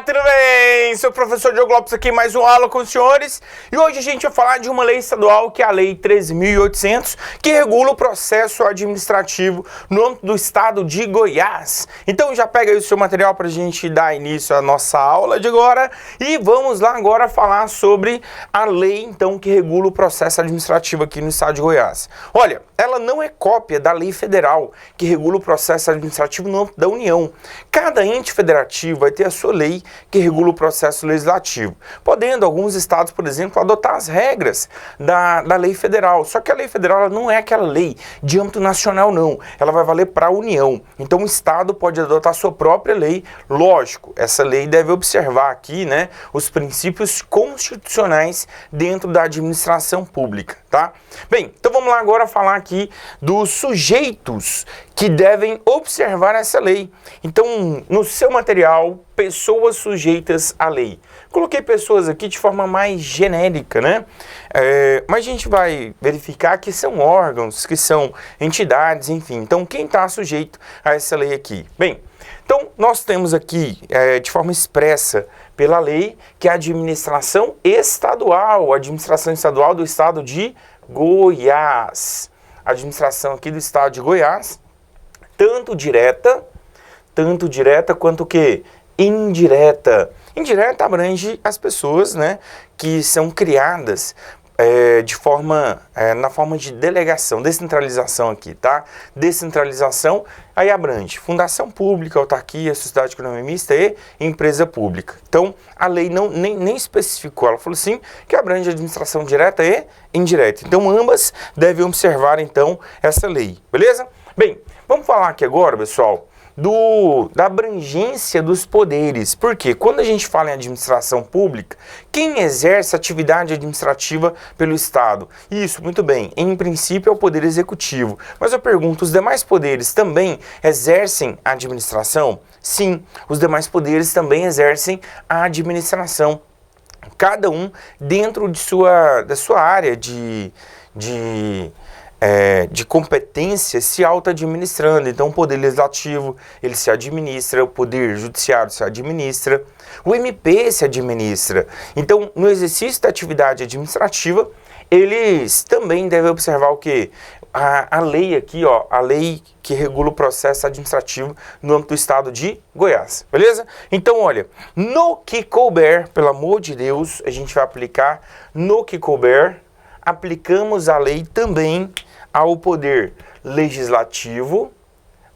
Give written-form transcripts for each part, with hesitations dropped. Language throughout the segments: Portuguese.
Olá, tudo bem? Sou o professor Diogo Lopes aqui, mais uma aula com os senhores. E hoje a gente vai falar de uma lei estadual, que é a Lei 13.800, que regula o processo administrativo no âmbito do estado de Goiás. Então já pega aí o seu material para a gente dar início à nossa aula de agora. E vamos lá agora falar sobre a lei, então, que regula o processo administrativo aqui no estado de Goiás. Olha, ela não é cópia da lei federal, que regula o processo administrativo no âmbito da União. Cada ente federativo vai ter a sua lei que regula o processo legislativo, podendo alguns estados, por exemplo, adotar as regras da lei federal. Só que a lei federal ela não é aquela lei de âmbito nacional, não. Ela vai valer para a União. Então o estado pode adotar a sua própria lei. Lógico, essa lei deve observar aqui, né, os princípios constitucionais dentro da administração pública, tá? Bem, então vamos lá agora falar aqui dos sujeitos que devem observar essa lei. Então, no seu material, pessoas sujeitas à lei. Coloquei pessoas aqui de forma mais genérica, né? Mas a gente vai verificar que são órgãos, que são entidades, enfim. Então, quem está sujeito a essa lei aqui? Bem, então nós temos aqui, de forma expressa pela lei, que é a administração estadual do estado de Goiás. A administração aqui do estado de Goiás, tanto direta quanto o quê? Indireta. Indireta abrange as pessoas, né, que são criadas na forma de delegação, descentralização aqui, tá? Descentralização, aí abrange fundação pública, autarquia, sociedade de economia mista e empresa pública. Então, a lei nem especificou, ela falou assim, que abrange a administração direta e indireta. Então, ambas devem observar, então, essa lei, beleza? Bem, vamos falar aqui agora, pessoal, da abrangência dos poderes. Porque quando a gente fala em administração pública, quem exerce atividade administrativa pelo Estado? Isso, muito bem, em princípio é o Poder Executivo. Mas eu pergunto, os demais poderes também exercem a administração? Sim, os demais poderes também exercem a administração. Cada um dentro da sua área de competência se auto-administrando. Então o Poder Legislativo, ele se administra, o Poder Judiciário se administra, o MP se administra. Então, no exercício da atividade administrativa, eles também devem observar o quê? A lei aqui, ó, a lei que regula o processo administrativo no âmbito do estado de Goiás, beleza? Então, olha, no que couber, pelo amor de Deus, a gente vai aplicar no que couber, aplicamos a lei também ao Poder Legislativo,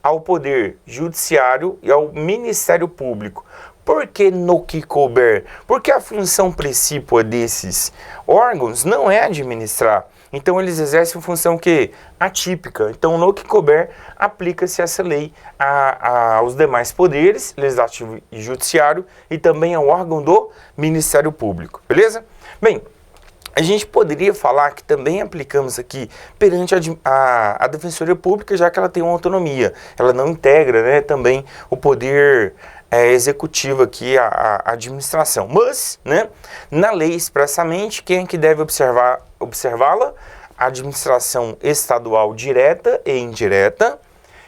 ao Poder Judiciário e ao Ministério Público. Por que no que couber? Porque a função principal desses órgãos não é administrar. Então, eles exercem função que atípica. Então, no que couber, aplica-se essa lei aos demais poderes, Legislativo e Judiciário, e também ao órgão do Ministério Público. Beleza? Bem, a gente poderia falar que também aplicamos aqui perante a Defensoria Pública, já que ela tem uma autonomia. Ela não integra, né, também o poder executivo aqui, a administração. Mas, né, na lei expressamente, quem é que deve observá-la? A administração estadual direta e indireta.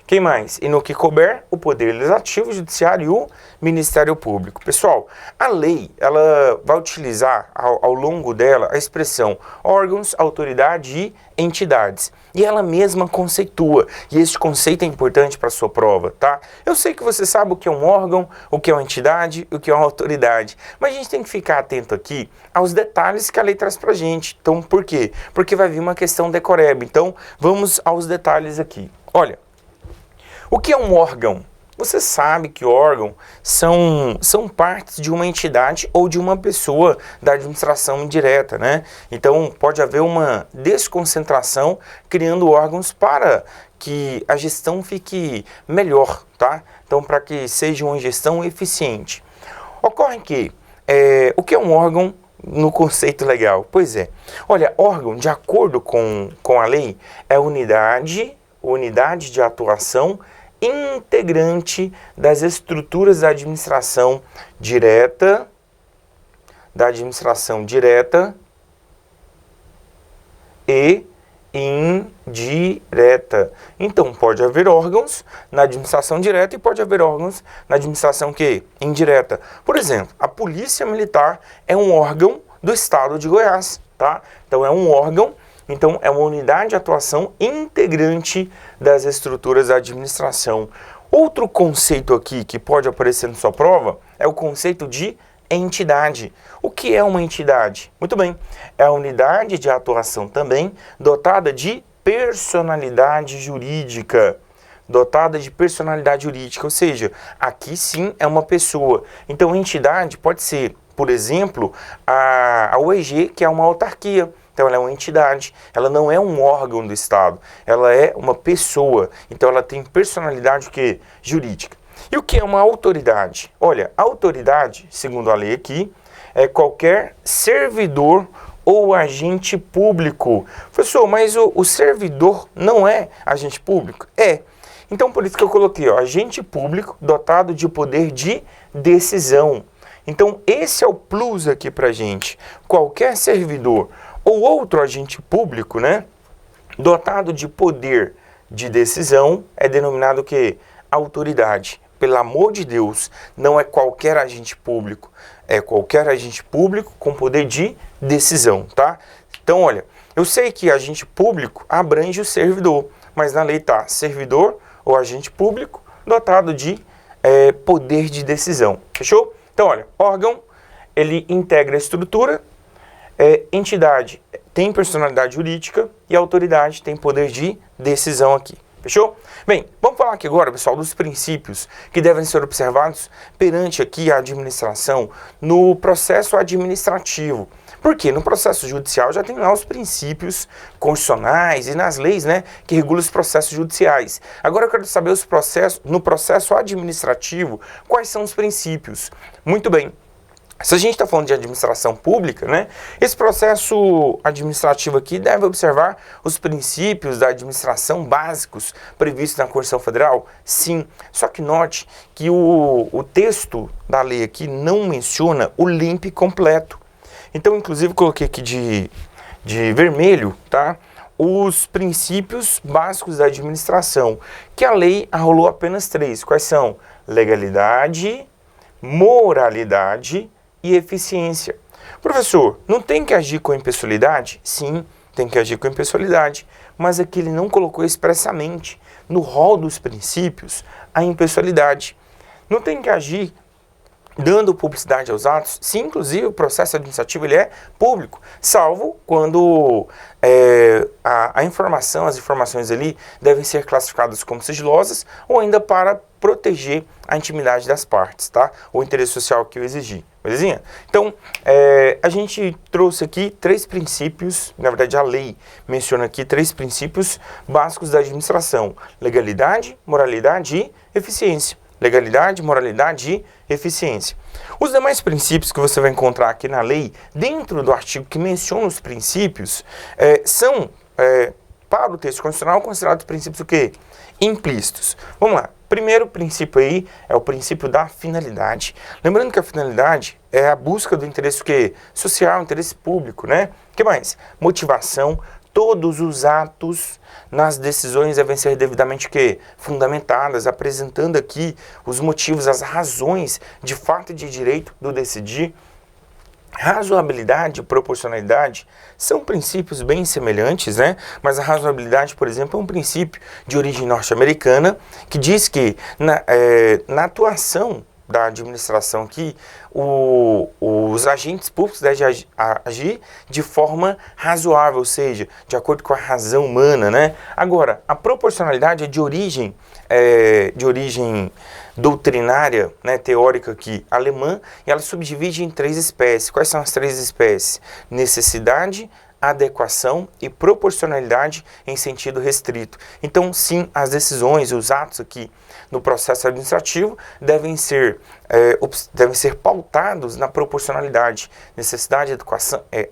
Quem mais? E no que couber, o Poder Legislativo, Judiciário e o Ministério Público. Pessoal, a lei, ela vai utilizar ao longo dela a expressão órgãos, autoridade e entidades. E ela mesma conceitua. E esse conceito é importante para a sua prova, tá? Eu sei que você sabe o que é um órgão, o que é uma entidade e o que é uma autoridade. Mas a gente tem que ficar atento aqui aos detalhes que a lei traz para a gente. Então, por quê? Porque vai vir uma questão decoreba. Então, vamos aos detalhes aqui. Olha, o que é um órgão? Você sabe que órgão são partes de uma entidade ou de uma pessoa da administração indireta, né? Então, pode haver uma desconcentração criando órgãos para que a gestão fique melhor, tá? Então, para que seja uma gestão eficiente. Ocorre que, o que é um órgão no conceito legal? Pois é, olha, órgão, de acordo com a lei, é unidade de atuação integrante das estruturas da administração direta e indireta. Então, pode haver órgãos na administração direta e pode haver órgãos na administração que? Indireta. Por exemplo, a Polícia Militar é um órgão do Estado de Goiás, tá? Então, é um órgão, então é uma unidade de atuação integrante das estruturas da administração. Outro conceito aqui que pode aparecer na sua prova é o conceito de entidade. O que é uma entidade? Muito bem, é a unidade de atuação também dotada de personalidade jurídica. Dotada de personalidade jurídica, ou seja, aqui sim é uma pessoa. Então, entidade pode ser, por exemplo, a UEG, que é uma autarquia. Então, ela é uma entidade, ela não é um órgão do Estado, ela é uma pessoa. Então, ela tem personalidade o quê? Jurídica. E o que é uma autoridade? Olha, autoridade, segundo a lei aqui, é qualquer servidor ou agente público. Professor, mas o servidor não é agente público? É. Então, por isso que eu coloquei, ó, agente público dotado de poder de decisão. Então, esse é o plus aqui pra gente. Qualquer servidor ou outro agente público, né, dotado de poder de decisão é denominado o quê? Autoridade. Pelo amor de Deus, não é qualquer agente público, é qualquer agente público com poder de decisão, tá? Então, olha, eu sei que agente público abrange o servidor, mas na lei tá servidor ou agente público dotado de poder de decisão, fechou? Então, olha, órgão, ele integra a estrutura, entidade tem personalidade jurídica e autoridade tem poder de decisão aqui. Fechou? Bem, vamos falar aqui agora, pessoal, dos princípios que devem ser observados perante aqui a administração no processo administrativo. Porque no processo judicial já tem lá os princípios constitucionais e nas leis, né, que regulam os processos judiciais. Agora eu quero saber os processos, no processo administrativo, quais são os princípios. Muito bem. Se a gente está falando de administração pública, né, esse processo administrativo aqui deve observar os princípios da administração básicos previstos na Constituição Federal? Sim, só que note que o texto da lei aqui não menciona o LIMP completo. Então, inclusive, coloquei aqui de vermelho, tá? Os princípios básicos da administração, que a lei arrolou apenas 3. Quais são? Legalidade, moralidade e eficiência. Professor, não tem que agir com impessoalidade? Sim, tem que agir com impessoalidade, mas aqui ele não colocou expressamente no rol dos princípios a impessoalidade. Não tem que agir dando publicidade aos atos? Sim, inclusive o processo administrativo ele é público, salvo quando a informação, as informações ali devem ser classificadas como sigilosas ou ainda para proteger a intimidade das partes, tá? O interesse social que eu exigi, belezinha? Então, a gente trouxe aqui 3 princípios, na verdade a lei menciona aqui 3 princípios básicos da administração: legalidade, moralidade e eficiência. Legalidade, moralidade e eficiência. Os demais princípios que você vai encontrar aqui na lei, dentro do artigo que menciona os princípios, são, para o texto constitucional, considerados princípios o quê? Implícitos. Vamos lá. Primeiro princípio aí é o princípio da finalidade. Lembrando que a finalidade é a busca do interesse o quê? Social, interesse público, né? O que mais? Motivação. Todos os atos nas decisões devem ser devidamente o quê? Fundamentadas, apresentando aqui os motivos, as razões de fato e de direito do decidir. Razoabilidade e proporcionalidade são princípios bem semelhantes, né? Mas a razoabilidade, por exemplo, é um princípio de origem norte-americana que diz que na atuação da administração aqui, os agentes públicos devem agir de forma razoável, ou seja, de acordo com a razão humana, né? Agora, a proporcionalidade é de origem doutrinária, né, teórica aqui, alemã, e ela subdivide em 3 espécies. Quais são as 3 espécies? Necessidade, adequação e proporcionalidade em sentido restrito. Então, sim, as decisões, os atos aqui no processo administrativo devem ser pautados na proporcionalidade, necessidade,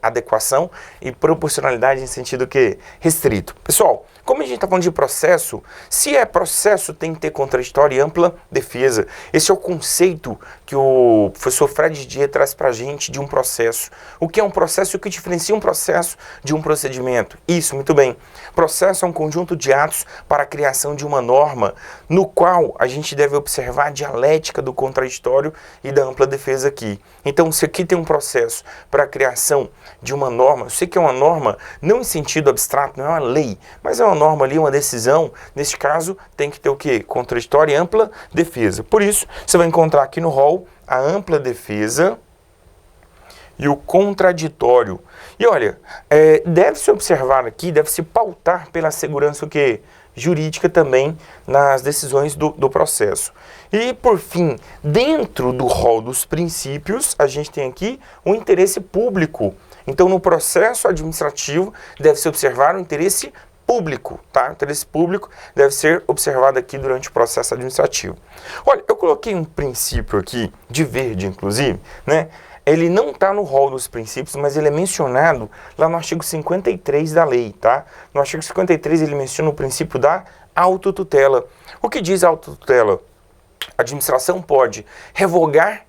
adequação e proporcionalidade em sentido que restrito. Pessoal, Como a gente está falando de processo, se é processo, tem que ter contraditório e ampla defesa. Esse é o conceito que o professor Fred Dier traz para a gente de um processo. O que é um processo e o que diferencia um processo de um procedimento? Isso, muito bem. Processo é um conjunto de atos para a criação de uma norma, no qual a gente deve observar a dialética do contraditório e da ampla defesa aqui. Então, se aqui tem um processo para a criação de uma norma, eu sei que é uma norma não em sentido abstrato, não é uma lei, mas é uma norma ali, uma decisão. Neste caso, tem que ter o quê? Contraditório e ampla defesa. Por isso, você vai encontrar aqui no rol a ampla defesa e o contraditório. E olha, deve-se observar aqui, deve-se pautar pela segurança o quê? Jurídica também nas decisões do processo. E, por fim, dentro do rol dos princípios, a gente tem aqui o interesse público. Então, no processo administrativo, deve-se observar o interesse público, tá? O interesse público deve ser observado aqui durante o processo administrativo. Olha, eu coloquei um princípio aqui, de verde, inclusive, né? Ele não está no rol dos princípios, mas ele é mencionado lá no artigo 53 da lei, tá? No artigo 53 ele menciona o princípio da autotutela. O que diz a autotutela? A administração pode revogar,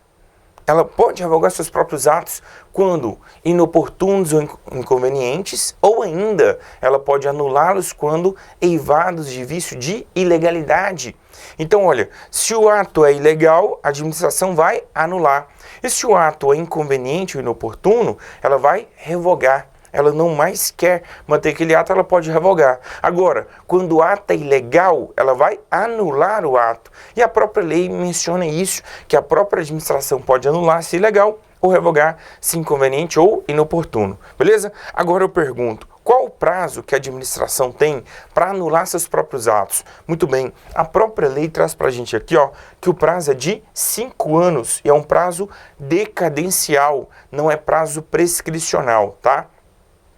ela pode revogar seus próprios atos quando inoportunos ou inconvenientes, ou ainda ela pode anulá-los quando eivados de vício de ilegalidade. Então, olha, se o ato é ilegal, a administração vai anular. E se o ato é inconveniente ou inoportuno, ela vai revogar. Ela não mais quer manter aquele ato, ela pode revogar. Agora, quando o ato é ilegal, ela vai anular o ato. E a própria lei menciona isso, que a própria administração pode anular se ilegal ou revogar se inconveniente ou inoportuno. Beleza? Agora eu pergunto, qual o prazo que a administração tem para anular seus próprios atos? Muito bem, a própria lei traz para a gente aqui, ó, que o prazo é de 5 anos e é um prazo decadencial, não é prazo prescricional, tá?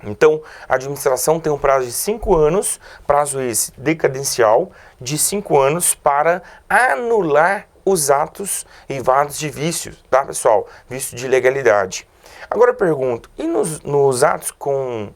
Então, a administração tem um prazo de 5 anos, prazo esse decadencial, de 5 anos para anular os atos eivados de vícios, tá, pessoal? Vício de ilegalidade. Agora eu pergunto, e nos atos com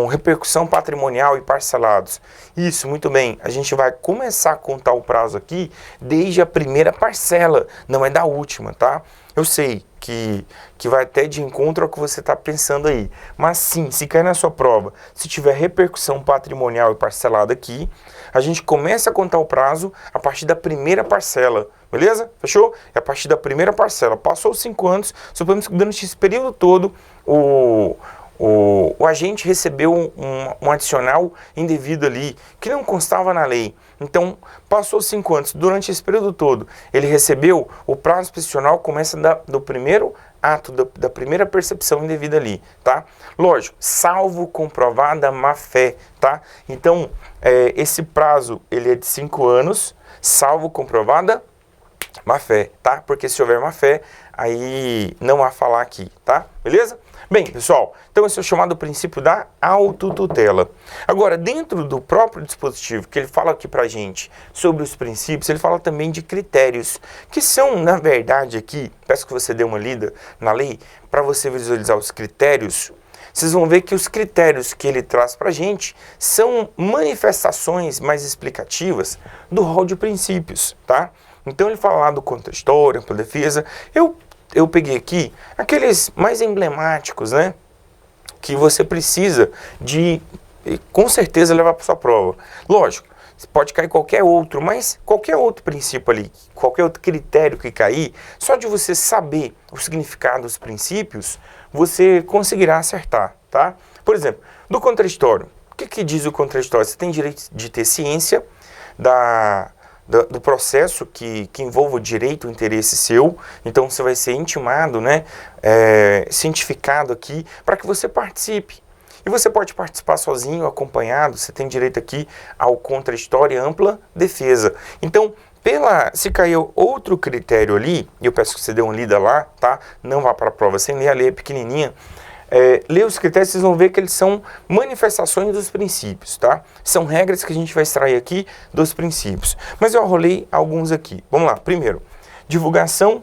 repercussão patrimonial e parcelados? Isso, muito bem, a gente vai começar a contar o prazo aqui desde a primeira parcela, não é da última, tá? Eu sei que vai até de encontro ao que você está pensando aí, mas sim, se cair na sua prova, se tiver repercussão patrimonial e parcelada aqui, a gente começa a contar o prazo a partir da primeira parcela, beleza? Fechou? É a partir da primeira parcela. Passou os 5 anos, suponhamos que durante esse período todo o agente recebeu um adicional indevido ali, que não constava na lei. Então, passou 5 anos, durante esse período todo, ele recebeu, o prazo prescricional começa do primeiro ato, da primeira percepção indevida ali, tá? Lógico, salvo comprovada má-fé, tá? Então, esse prazo, ele é de 5 anos, salvo comprovada má-fé, tá? Porque se houver má-fé, aí não há falar aqui, tá? Beleza? Bem, pessoal, então esse é o chamado princípio da autotutela. Agora, dentro do próprio dispositivo, que ele fala aqui pra gente sobre os princípios, ele fala também de critérios, que são, na verdade, aqui, peço que você dê uma lida na lei, para você visualizar os critérios. Vocês vão ver que os critérios que ele traz pra gente são manifestações mais explicativas do rol de princípios, tá? Então ele fala lá do contraditório, ampla defesa. Eu peguei aqui aqueles mais emblemáticos, né? Que você precisa de, com certeza, levar para sua prova. Lógico, pode cair qualquer outro, mas qualquer outro princípio ali, qualquer outro critério que cair, só de você saber o significado dos princípios, você conseguirá acertar, tá? Por exemplo, do contraditório. O que diz o contraditório? Você tem direito de ter ciência do processo que envolva o direito, o interesse seu. Então você vai ser intimado, né, cientificado aqui para que você participe. E você pode participar sozinho, acompanhado, você tem direito aqui ao contraditório e ampla defesa. Então, se caiu outro critério ali, e eu peço que você dê uma lida lá, tá? Não vá para a prova sem ler, a lei é pequenininha. Ler os critérios, vocês vão ver que eles são manifestações dos princípios, tá? São regras que a gente vai extrair aqui dos princípios. Mas eu arrolei alguns aqui. Vamos lá. Primeiro, divulgação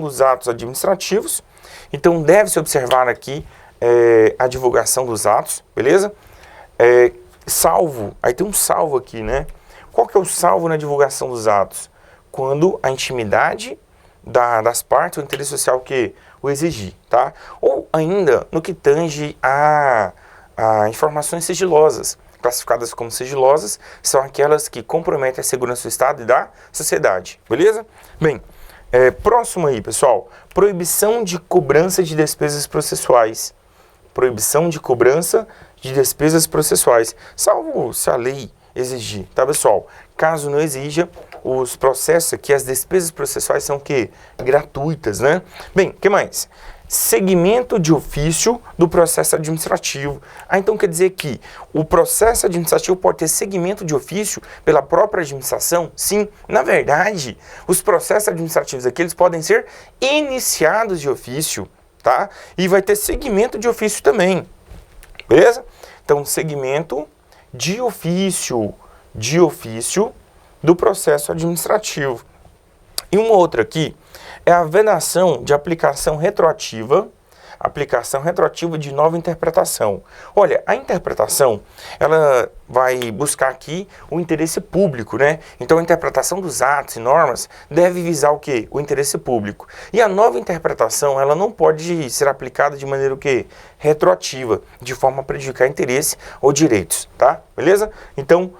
dos atos administrativos. Então, deve-se observar aqui a divulgação dos atos, beleza? salvo, aí tem um salvo aqui, né? Qual que é o salvo na divulgação dos atos? Quando a intimidade das partes, o interesse social que o exigir, tá? Ou ainda no que tange a informações sigilosas, classificadas como sigilosas, são aquelas que comprometem a segurança do Estado e da sociedade, beleza? Bem, próximo aí, pessoal, proibição de cobrança de despesas processuais. Proibição de cobrança de despesas processuais, salvo se a lei exigir, tá, pessoal? Caso não exija, os processos aqui, as despesas processuais são o quê? Gratuitas, né? Bem, o que mais? Segmento de ofício do processo administrativo. Então quer dizer que o processo administrativo pode ter segmento de ofício pela própria administração? Sim. Na verdade, os processos administrativos aqui, eles podem ser iniciados de ofício, tá? E vai ter segmento de ofício também, beleza? Então, segmento de ofício do processo administrativo. E uma outra aqui é a vedação de aplicação retroativa de nova interpretação. Olha, a interpretação, ela vai buscar aqui o interesse público, né? Então, a interpretação dos atos e normas deve visar o quê? O interesse público. E a nova interpretação, ela não pode ser aplicada de maneira o quê? Retroativa, de forma a prejudicar interesse ou direitos, tá? Beleza? Então,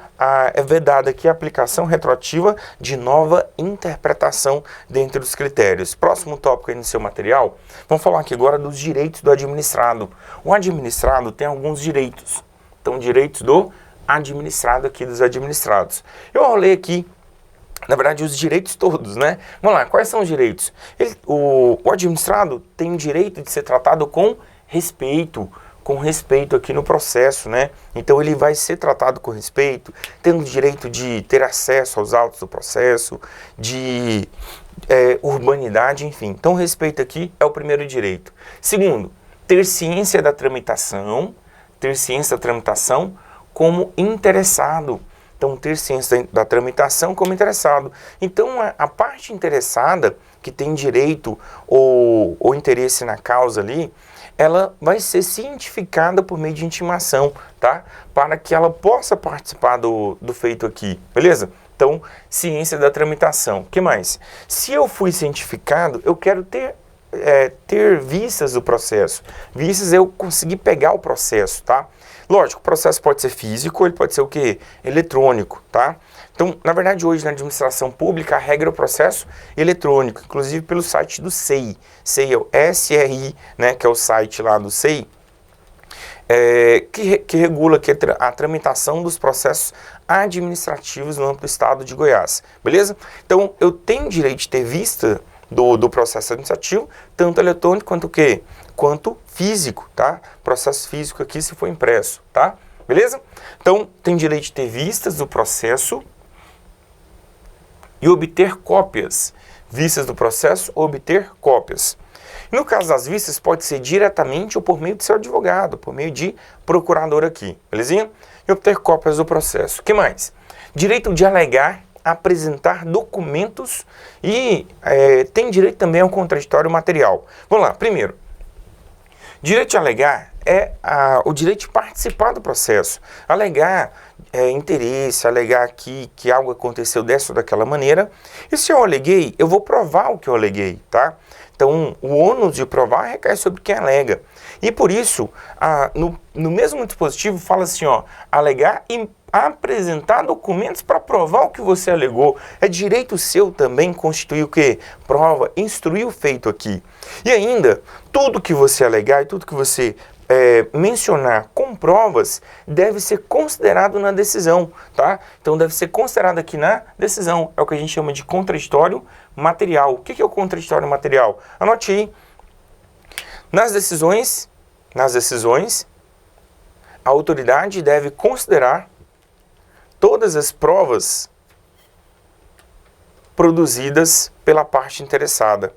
é vedada aqui a aplicação retroativa de nova interpretação dentre os critérios. Próximo tópico aí no seu material, vamos falar aqui agora dos direitos do administrado. O administrado tem alguns direitos. Então, direitos do administrado aqui, dos administrados. Eu vou ler aqui, na verdade, os direitos todos, né? Vamos lá, quais são os direitos? O administrado tem o direito de ser tratado com respeito aqui no processo, né? Então ele vai ser tratado com respeito, tendo o direito de ter acesso aos autos do processo, de urbanidade, enfim. Então respeito aqui é o primeiro direito. Segundo, ter ciência da tramitação como interessado. Então, ter ciência da tramitação como interessado. Então, a parte interessada, que tem direito ou interesse na causa ali, ela vai ser cientificada por meio de intimação, tá? Para que ela possa participar do feito aqui, beleza? Então, ciência da tramitação. O que mais? Se eu fui cientificado, eu quero ter vistas do processo. Vistas é eu conseguir pegar o processo, tá? Lógico, o processo pode ser físico, ele pode ser o quê? Eletrônico, tá? Então, na verdade, hoje na administração pública, a regra é o processo eletrônico, inclusive pelo site do SEI. SEI é o SRI, né, que é o site lá do SEI, que regula aqui a tramitação dos processos administrativos no âmbito do estado de Goiás, beleza? Então, eu tenho direito de ter vista do processo administrativo, tanto eletrônico quanto o quê? Quanto físico, tá? Processo físico aqui se for impresso, tá? Beleza? Então, tem direito de ter vistas do processo e obter cópias. Vistas do processo, obter cópias. No caso das vistas, pode ser diretamente ou por meio do seu advogado, por meio de procurador aqui, belezinha? E obter cópias do processo. O que mais? Direito de alegar, apresentar documentos e tem direito também ao contraditório material. Vamos lá, primeiro. Direito de alegar é o direito de participar do processo. Alegar interesse, alegar aqui que algo aconteceu dessa ou daquela maneira. E se eu aleguei, eu vou provar o que eu aleguei, tá? Então, o ônus de provar recai sobre quem alega. E por isso, no mesmo dispositivo, fala assim, ó, alegar e apresentar documentos para provar o que você alegou. É direito seu também constituir o quê? Prova, instruir o feito aqui. E ainda, tudo que você alegar e tudo que você mencionar com provas deve ser considerado na decisão, tá? Então deve ser considerado aqui na decisão. É o que a gente chama de contraditório material. O que é o contraditório material? Anote aí. Nas decisões, a autoridade deve considerar todas as provas produzidas pela parte interessada.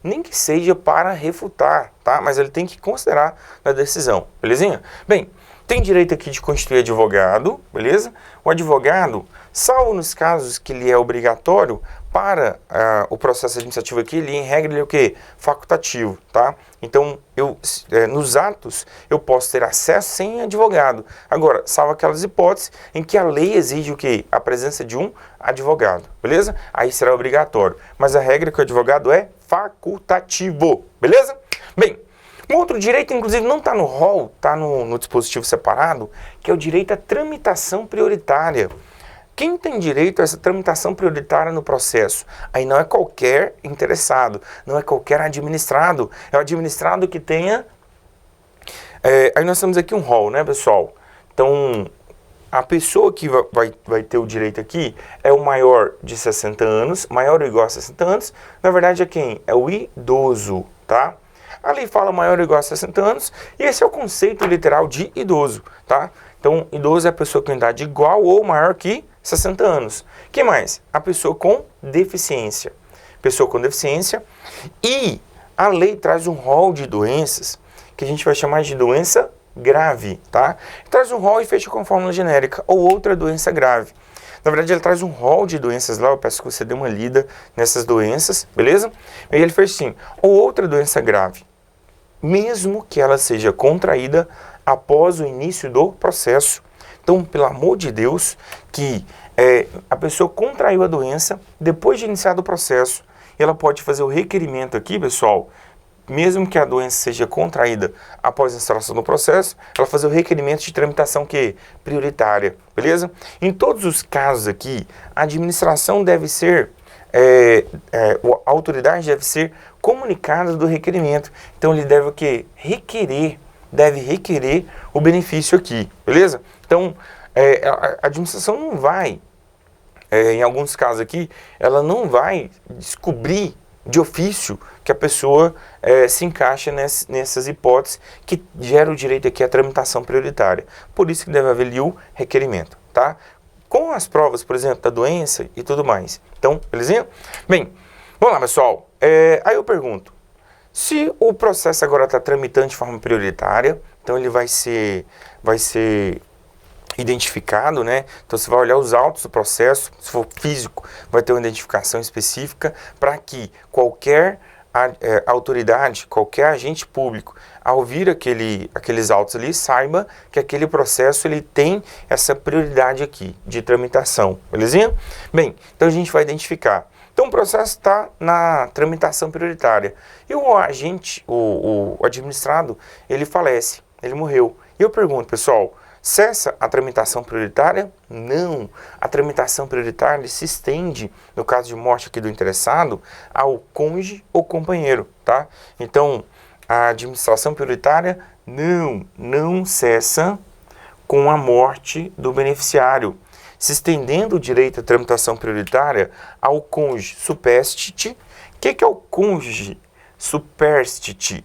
Nem que seja para refutar, tá? Mas ele tem que considerar na decisão, belezinha? Bem, tem direito aqui de constituir advogado, beleza? O advogado, salvo nos casos que lhe é obrigatório, para o processo administrativo aqui, ele, em regra, ele é o quê? Facultativo, tá? Então, nos atos, eu posso ter acesso sem advogado. Agora, salvo aquelas hipóteses em que a lei exige o quê? A presença de um advogado, beleza? Aí será obrigatório. Mas a regra é que o advogado é facultativo, beleza? Bem, um outro direito, inclusive, não está no rol, está no dispositivo separado, que é o direito à tramitação prioritária. Quem tem direito a essa tramitação prioritária no processo? Aí não é qualquer interessado, não é qualquer administrado, é o administrado que tenha... aí nós temos aqui um rol, né, pessoal? Então, a pessoa que vai ter o direito aqui é o maior de 60 anos, maior ou igual a 60 anos, na verdade é quem? É o idoso, tá? A lei fala maior ou igual a 60 anos, e esse é o conceito literal de idoso, tá? Então, idoso é a pessoa com idade igual ou maior que 60 anos. Que mais? A pessoa com deficiência. Pessoa com deficiência. E a lei traz um rol de doenças que a gente vai chamar de doença grave, tá? Traz um rol e fecha com fórmula genérica, ou outra doença grave. Na verdade, ele traz um rol de doenças lá, eu peço que você dê uma lida nessas doenças, beleza? E ele fez assim, ou outra doença grave, mesmo que ela seja contraída após o início do processo. Então, pelo amor de Deus, que a pessoa contraiu a doença depois de iniciado o processo, ela pode fazer o requerimento aqui, pessoal, mesmo que a doença seja contraída após a instalação do processo, ela fazer o requerimento de tramitação prioritária, beleza? Em todos os casos aqui, a administração deve ser, a autoridade deve ser comunicada do requerimento. Então, ele deve o quê? Deve requerer o benefício aqui, beleza? Então, a administração não vai, em alguns casos aqui, ela não vai descobrir de ofício que a pessoa se encaixa nessas hipóteses que gera o direito aqui à tramitação prioritária. Por isso que deve haver ali o requerimento, tá? Com as provas, por exemplo, da doença e tudo mais. Então, belezinha? Bem, vamos lá, pessoal. Aí eu pergunto, se o processo agora está tramitando de forma prioritária, então ele vai ser identificado, né? Então você vai olhar os autos do processo, se for físico, vai ter uma identificação específica para que qualquer autoridade, qualquer agente público, ao vir aqueles autos ali, saiba que aquele processo ele tem essa prioridade aqui de tramitação, belezinha? Bem, então a gente vai identificar. Então o processo está na tramitação prioritária e o agente, o administrado, ele falece, ele morreu. E eu pergunto, pessoal, cessa a tramitação prioritária? Não. A tramitação prioritária se estende, no caso de morte aqui do interessado, ao cônjuge ou companheiro, tá? Então, a administração prioritária não cessa com a morte do beneficiário, se estendendo o direito à tramitação prioritária ao cônjuge superstite. O que é o cônjuge superstite?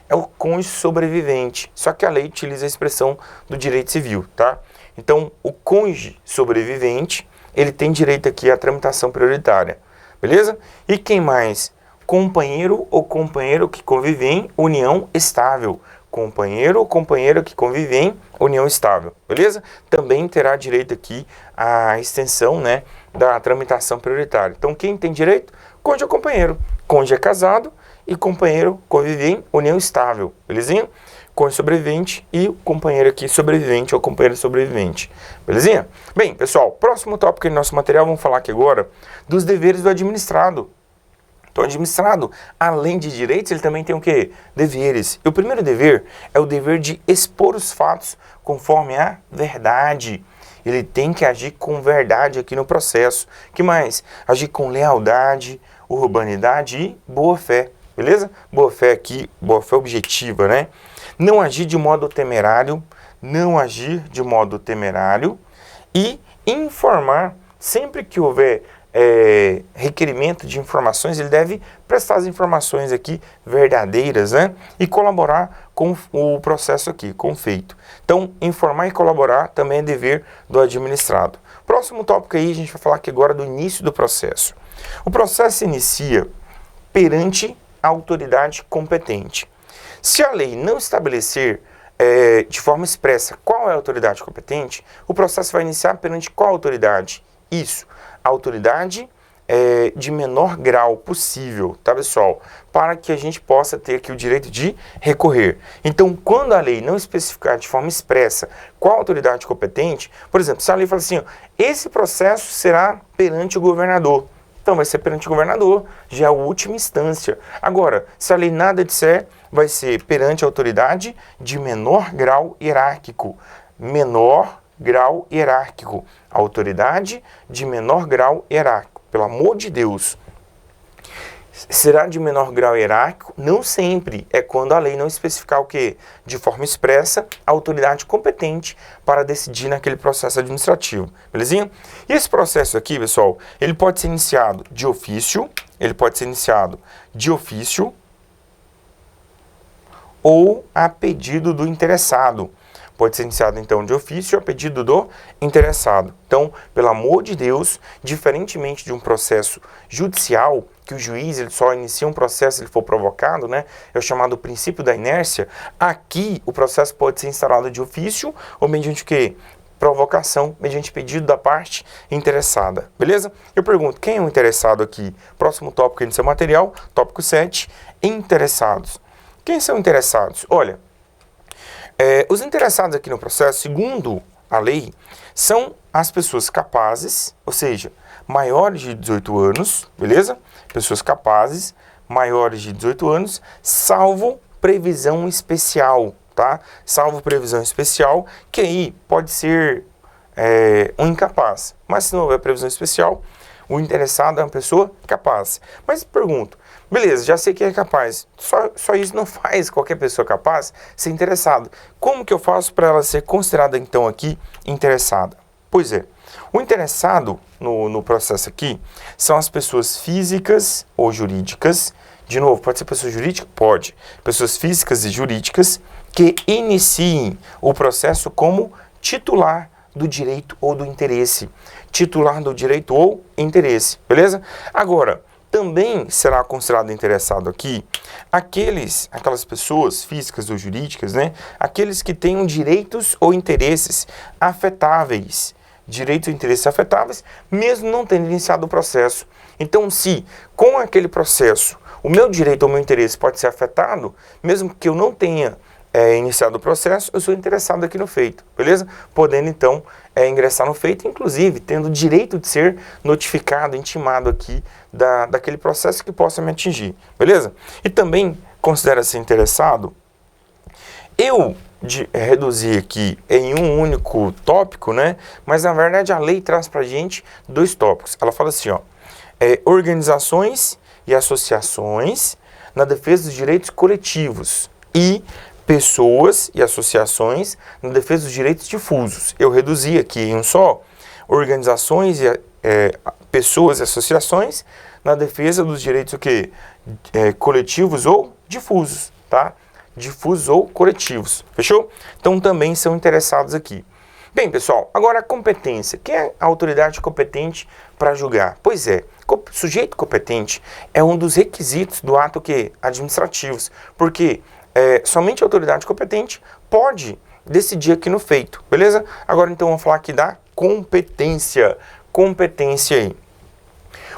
É o cônjuge sobrevivente, só que a lei utiliza a expressão do direito civil, tá? Então, o cônjuge sobrevivente, ele tem direito aqui à tramitação prioritária, beleza? E quem mais? Companheiro ou companheiro que convive em união estável. Companheiro ou companheira que convive em união estável, beleza? Também terá direito aqui à extensão, né, da tramitação prioritária. Então, quem tem direito? Cônjuge ou companheiro. Cônjuge é casado e companheiro convive em união estável, belezinha? Cônjuge sobrevivente e companheiro aqui sobrevivente ou companheiro sobrevivente, belezinha? Bem, pessoal, próximo tópico do nosso material, vamos falar aqui agora dos deveres do administrado. Então, o administrado, além de direitos, ele também tem o quê? Deveres. E o primeiro dever é o dever de expor os fatos conforme a verdade. Ele tem que agir com verdade aqui no processo. Que mais? Agir com lealdade, urbanidade e boa-fé. Beleza? Boa-fé aqui, boa-fé objetiva, né? Não agir de modo temerário, e informar sempre que houver requerimento de informações, ele deve prestar as informações aqui verdadeiras, né? E colaborar com o processo aqui, com o feito. Então, informar e colaborar também é dever do administrado. Próximo tópico aí, a gente vai falar aqui agora do início do processo. O processo se inicia perante a autoridade competente. Se a lei não estabelecer de forma expressa qual é a autoridade competente, o processo vai iniciar perante qual autoridade? Isso, a autoridade de menor grau possível, tá, pessoal? Para que a gente possa ter aqui o direito de recorrer. Então, quando a lei não especificar de forma expressa qual a autoridade competente, por exemplo, se a lei fala assim, ó, esse processo será perante o governador, então vai ser perante o governador, já é a última instância. Agora, se a lei nada disser, vai ser perante a autoridade de menor grau hierárquico. Menor grau hierárquico. Autoridade de menor grau hierárquico. Pelo amor de Deus. Será de menor grau hierárquico? Não sempre. É quando a lei não especificar o quê? De forma expressa, a autoridade competente para decidir naquele processo administrativo. Belezinha? E esse processo aqui, pessoal, ele pode ser iniciado de ofício, ou a pedido do interessado. Pode ser iniciado, então, de ofício a pedido do interessado. Então, pelo amor de Deus, diferentemente de um processo judicial, que o juiz ele só inicia um processo se ele for provocado, né? É o chamado princípio da inércia. Aqui, o processo pode ser instaurado de ofício ou mediante o quê? Provocação, mediante pedido da parte interessada. Beleza? Eu pergunto, quem é o interessado aqui? Próximo tópico aí no seu material, tópico 7, interessados. Quem são interessados? Olha, os interessados aqui no processo, segundo a lei, são as pessoas capazes, ou seja, maiores de 18 anos, beleza? Pessoas capazes, maiores de 18 anos, salvo previsão especial, tá? Salvo previsão especial, que aí pode ser um incapaz. Mas se não houver previsão especial, o interessado é uma pessoa capaz. Mas pergunto, beleza, já sei que é capaz. Só isso não faz qualquer pessoa capaz ser interessado. Como que eu faço para ela ser considerada, então, aqui, interessada? Pois é, o interessado no processo aqui são as pessoas físicas ou jurídicas. De novo, pode ser pessoa jurídica? Pode. Pessoas físicas e jurídicas que iniciem o processo como titular do direito ou do interesse. Titular do direito ou interesse, beleza? Agora, também será considerado interessado aqui aquelas pessoas físicas ou jurídicas, né? Aqueles que tenham direitos ou interesses afetáveis. Direitos ou interesses afetáveis, mesmo não tendo iniciado o processo. Então, se com aquele processo o meu direito ou o meu interesse pode ser afetado, mesmo que eu não tenha iniciado o processo, eu sou interessado aqui no feito, beleza? Podendo, então, ingressar no feito, inclusive, tendo o direito de ser notificado, intimado aqui daquele processo que possa me atingir, beleza? E também considera-se interessado, eu reduzi aqui em um único tópico, né? Mas, na verdade, a lei traz pra gente 2 tópicos. Ela fala assim, ó, organizações e associações na defesa dos direitos coletivos e pessoas e associações na defesa dos direitos difusos. Eu reduzi aqui em um só, organizações e pessoas e associações na defesa dos direitos o quê? Coletivos ou difusos, tá? Difusos ou coletivos, fechou? Então também são interessados aqui. Bem, pessoal, agora a competência. Quem é a autoridade competente para julgar? Pois é, sujeito competente é um dos requisitos do ato que administrativos, porque somente a autoridade competente pode decidir aqui no feito, beleza? Agora então vamos falar aqui da competência. Competência aí.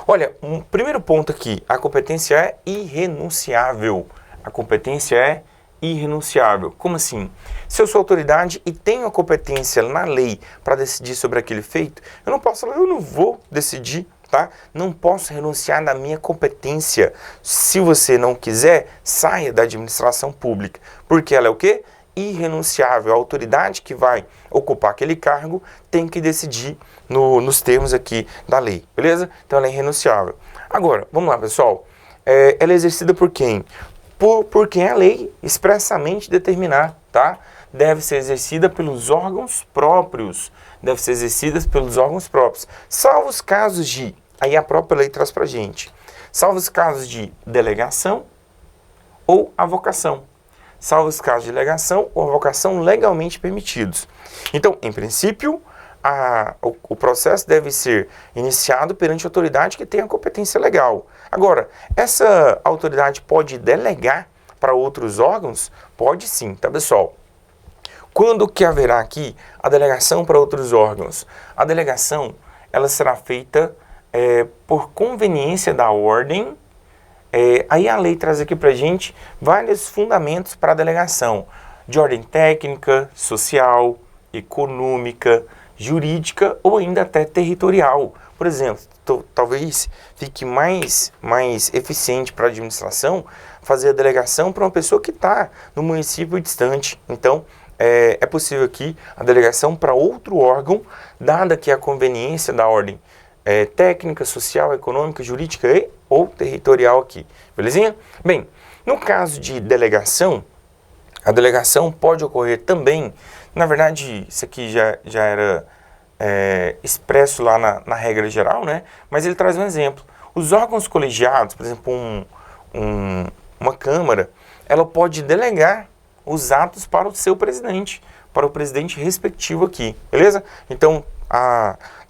Olha, um primeiro ponto aqui, a competência é irrenunciável. A competência é irrenunciável. Como assim? Se eu sou autoridade e tenho a competência na lei para decidir sobre aquele feito, eu não posso falar, eu não vou decidir, tá? Não posso renunciar da minha competência. Se você não quiser, saia da administração pública. Porque ela é o quê? Irrenunciável. A autoridade que vai ocupar aquele cargo tem que decidir nos termos aqui da lei, beleza? Então ela é irrenunciável. Agora, vamos lá, pessoal. Ela é exercida por quem? Por quem a lei expressamente determinar, tá? Deve ser exercida pelos órgãos próprios. Deve ser exercida pelos órgãos próprios. Salvo os casos de, aí a própria lei traz pra gente, salvo os casos de delegação ou avocação. Salvo os casos de delegação ou avocação legalmente permitidos. Então, em princípio, o processo deve ser iniciado perante a autoridade que tem a competência legal. Agora, essa autoridade pode delegar para outros órgãos? Pode sim, tá, pessoal? Quando que haverá aqui a delegação para outros órgãos? A delegação, ela será feita por conveniência da ordem. Aí a lei traz aqui para a gente vários fundamentos para a delegação, de ordem técnica, social, econômica, jurídica ou ainda até territorial. Por exemplo, talvez fique mais eficiente para a administração fazer a delegação para uma pessoa que está no município distante. Então, é possível aqui a delegação para outro órgão, dada que a conveniência da ordem técnica, social, econômica, jurídica e ou territorial aqui. Belezinha? Bem, no caso de delegação, a delegação pode ocorrer também, na verdade, isso aqui já era expresso lá na regra geral, né? Mas ele traz um exemplo. Os órgãos colegiados, por exemplo, uma Câmara, ela pode delegar os atos para o seu presidente, para o presidente respectivo aqui, beleza? Então,